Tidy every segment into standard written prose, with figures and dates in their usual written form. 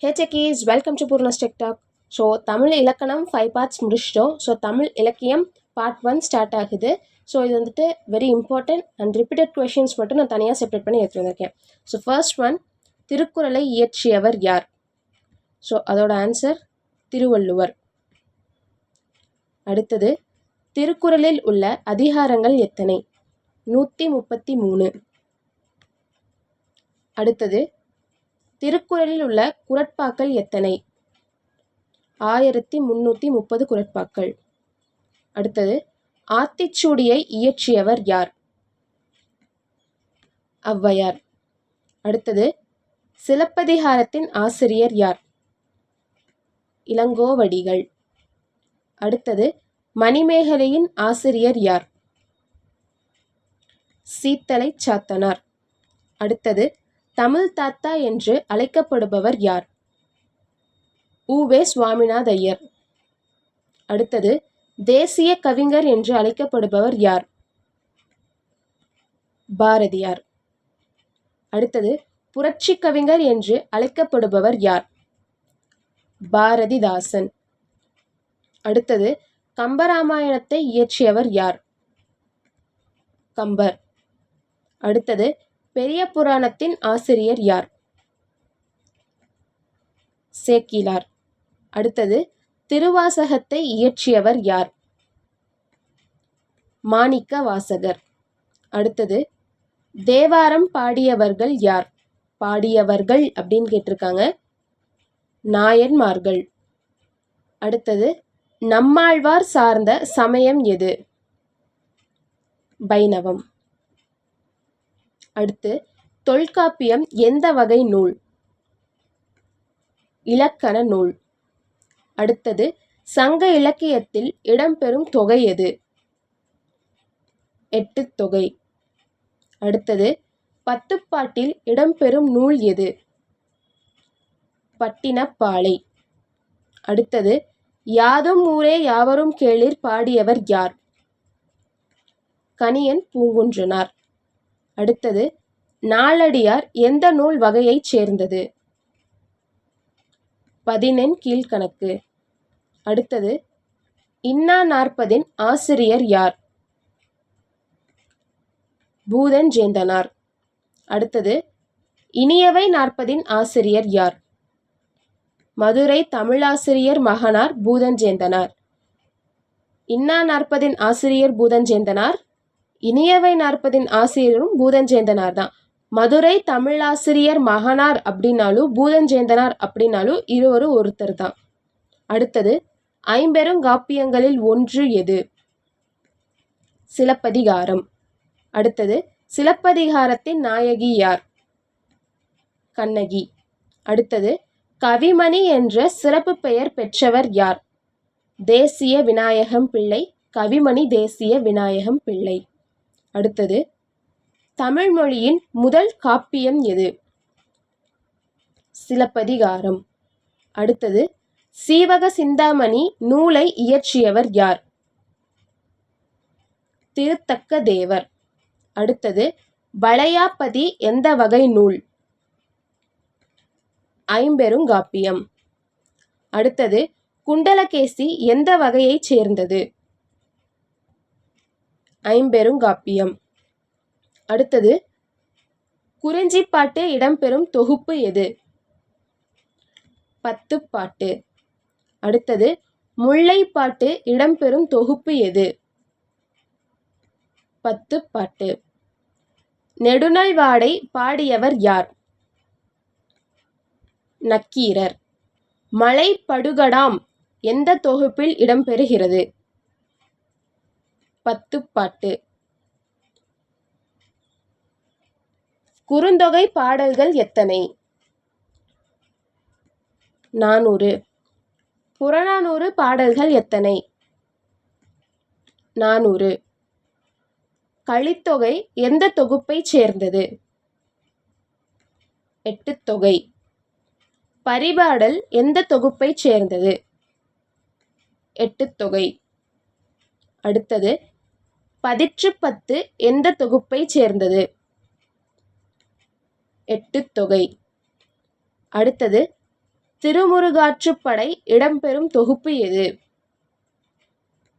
Hey Techies, welcome to Purna's Tech Talk. So Tamil இலக்கணம் 5 parts முடிச்சிட்டோம். So Tamil இலக்கியம் part 1 start ஆகுது. ஸோ இது வந்துட்டு very important and repeated questions மட்டும் நான் தனியாக செப்பரேட் பண்ணி எடுத்து வந்திருக்கேன். ஸோ ஃபர்ஸ்ட் ஒன், திருக்குறளை இயற்றியவர் யார்? ஸோ அதோட ஆன்சர் திருவள்ளுவர். அடுத்தது, திருக்குறளில் உள்ள அதிகாரங்கள் எத்தனை? 133. அடுத்தது, திருக்குறளில் உள்ள குறட்பாக்கள் எத்தனை? 1330 குறட்பாக்கள். அடுத்தது, ஆத்திச்சூடியை இயற்றியவர் யார்? ஔவையார். அடுத்தது, சிலப்பதிகாரத்தின் ஆசிரியர் யார்? இளங்கோவடிகள். அடுத்தது, மணிமேகலையின் ஆசிரியர் யார்? சீத்தலை சாத்தனார். அடுத்தது, தமிழ் தாத்தா என்று அழைக்கப்படுபவர் யார்? உவே சுவாமிநாத ஐயர். அடுத்தது, தேசிய கவிஞர் என்று அழைக்கப்படுபவர் யார்? பாரதியார். அடுத்தது, புரட்சி கவிஞர் என்று அழைக்கப்படுபவர் யார்? பாரதிதாசன். அடுத்தது, கம்பராமாயணத்தை இயற்றியவர் யார்? கம்பர். அடுத்தது, பெரிய புராணத்தின் ஆசிரியர் யார்? சேக்கிலார். அடுத்தது, திருவாசகத்தை இயற்றியவர் யார்? மாணிக்க வாசகர். அடுத்தது, தேவாரம் பாடியவர்கள் யார்? பாடியவர்கள் அப்படின்னு கேட்டிருக்காங்க, நாயன்மார்கள். அடுத்தது, நம்மாழ்வார் சார்ந்த சமயம் எது? வைணவம். அடுத்து, தொல்காப்பியம் எந்த வகை நூல்? இலக்கண நூல். அடுத்தது, சங்க இலக்கியத்தில் இடம்பெறும் தொகை எது? 8 தொகை. அடுத்தது, பத்துப்பாட்டில் இடம்பெறும் நூல் எது? பட்டினப்பாலை. அடுத்தது, யாதும் ஊரே யாவரும் கேளிர் பாடியவர் யார்? கணியன் பூங்குன்றனார். அடுத்தது, நாலடியார் எந்த நூல் வகையைச் சேர்ந்தது? 14 கீழ்கணக்கு. அடுத்தது, இன்னா 40 ஆசிரியர் யார்? பூதஞ்சேந்தனார். அடுத்தது, இனியவை 40 ஆசிரியர் யார்? மதுரை தமிழாசிரியர் மகனார் பூதஞ்சேந்தனார். இன்னா 40 ஆசிரியர் பூதஞ்சேந்தனார், இனியவை 40 ஆசிரியரும் பூதஞ்சேந்தனார் தான். மதுரை தமிழாசிரியர் மகனார் அப்படின்னாலும் பூதஞ்சேந்தனார் அப்படின்னாலும் இருவரும் ஒருத்தர் தான். அடுத்தது, ஐம்பெருங்காப்பியங்களில் ஒன்று எது? சிலப்பதிகாரம். அடுத்தது, சிலப்பதிகாரத்தின் நாயகி யார்? கண்ணகி. அடுத்தது, கவிமணி என்ற சிறப்பு பெயர் பெற்றவர் யார்? தேசிய விநாயகம் பிள்ளை. கவிமணி தேசிய விநாயகம் பிள்ளை. அடுத்தது, தமிழ் மொழியின் முதல் காப்பியம் எது? சிலப்பதிகாரம். அடுத்தது, சீவக சிந்தாமணி நூலை இயற்றியவர் யார்? திருத்தக்க தேவர். அடுத்தது, வளையாபதி எந்த வகை நூல்? ஐம்பெருங்காப்பியம். அடுத்தது, குண்டலகேசி எந்த வகையைச் சேர்ந்தது? ஐம்பெருங்காப்பியம். அடுத்தது, குறிஞ்சிப்பாட்டு இடம்பெறும் தொகுப்பு எது? பத்துப்பாட்டு. அடுத்தது, முல்லைப்பாட்டு இடம்பெறும் தொகுப்பு எது? பத்துப்பாட்டு. நெடுநல் வாடை பாடியவர் யார்? நக்கீரர். மலைப்படுகடாம் எந்த தொகுப்பில் இடம்பெறுகிறது? பத்துப்பாட்டு. குறுந்தொகை பாடல்கள் எத்தனை? 400. புறநானூறு பாடல்கள் எத்தனை? 400. கலித்தொகை எந்த தொகுப்பைச் சேர்ந்தது? 8 தொகை. பரிபாடல் எந்த தொகுப்பைச் சேர்ந்தது? 8 தொகை. அடுத்தது, பதிற்றுப்பத்து எந்த தொகுப்பைச் சேர்ந்தது? 8 தொகை. அடுத்தது, திருமுருகாற்றுப்படை இடம்பெறும் தொகுப்பு எது?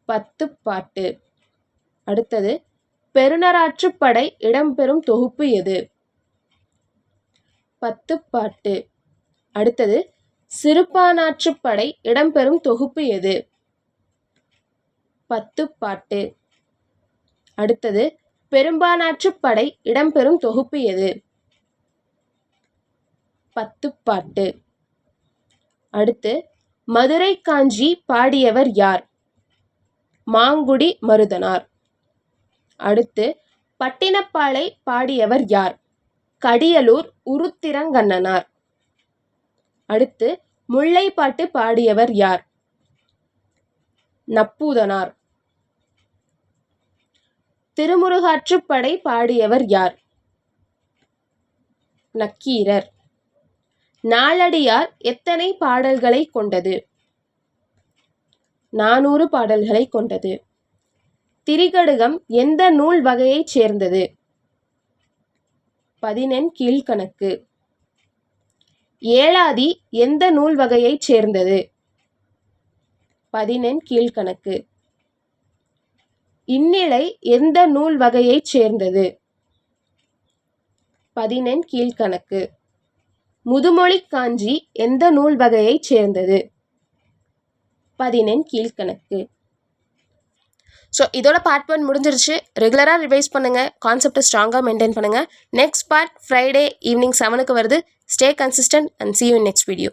10 பாட்டு. அடுத்தது பெருநராற்றுப்படை இடம்பெறும் தொகுப்பு எது? 10 பாட்டு. அடுத்தது சிறுபானாற்றுப்படை இடம்பெறும் தொகுப்பு எது? 10 பாட்டு. அடுத்தது பெரும்பானாற்றுப்படை இடம்பெறும் தொகுப்பு எது? 10 பாட்டு. அடுத்து மதுரை காஞ்சி பாடியவர் யார்? மாங்குடி மருதனார். அடுத்து பட்டினப்பாலை பாடியவர் யார்? கடியலூர் உருத்திரங்கண்ணனார். அடுத்து முல்லைப்பாட்டு பாடியவர் யார்? நப்பூதனார். திருமுருகாற்றுப்படை பாடியவர் யார்? நக்கீரர். நாலடியார் எத்தனை பாடல்களை கொண்டது? 400 பாடல்களை கொண்டது. திரிகடுகம் எந்த நூல் வகையைச் சேர்ந்தது? 14 கீழ்க்கணக்கு. ஏலாதி எந்த நூல் வகையைச் சேர்ந்தது? 14 கீழ்க்கணக்கு. இந்நிலை எந்த நூல் வகையைச் சேர்ந்தது? 14 கீழ்க்கணக்கு. முதுமொழி காஞ்சி எந்த நூல் வகையைச் சேர்ந்தது? 14 கீழ்க்கணக்கு. ஸோ இதோட பார்ட் 1 முடிஞ்சிருச்சு. ரெகுலராக ரிவைஸ் பண்ணுங்கள், கான்செப்டை ஸ்ட்ராங்காக மெயின்டைன் பண்ணுங்கள். நெக்ஸ்ட் பார்ட் ஃப்ரைடே ஈவினிங் 7க்கு வருது. Stay consistent and see you in next video.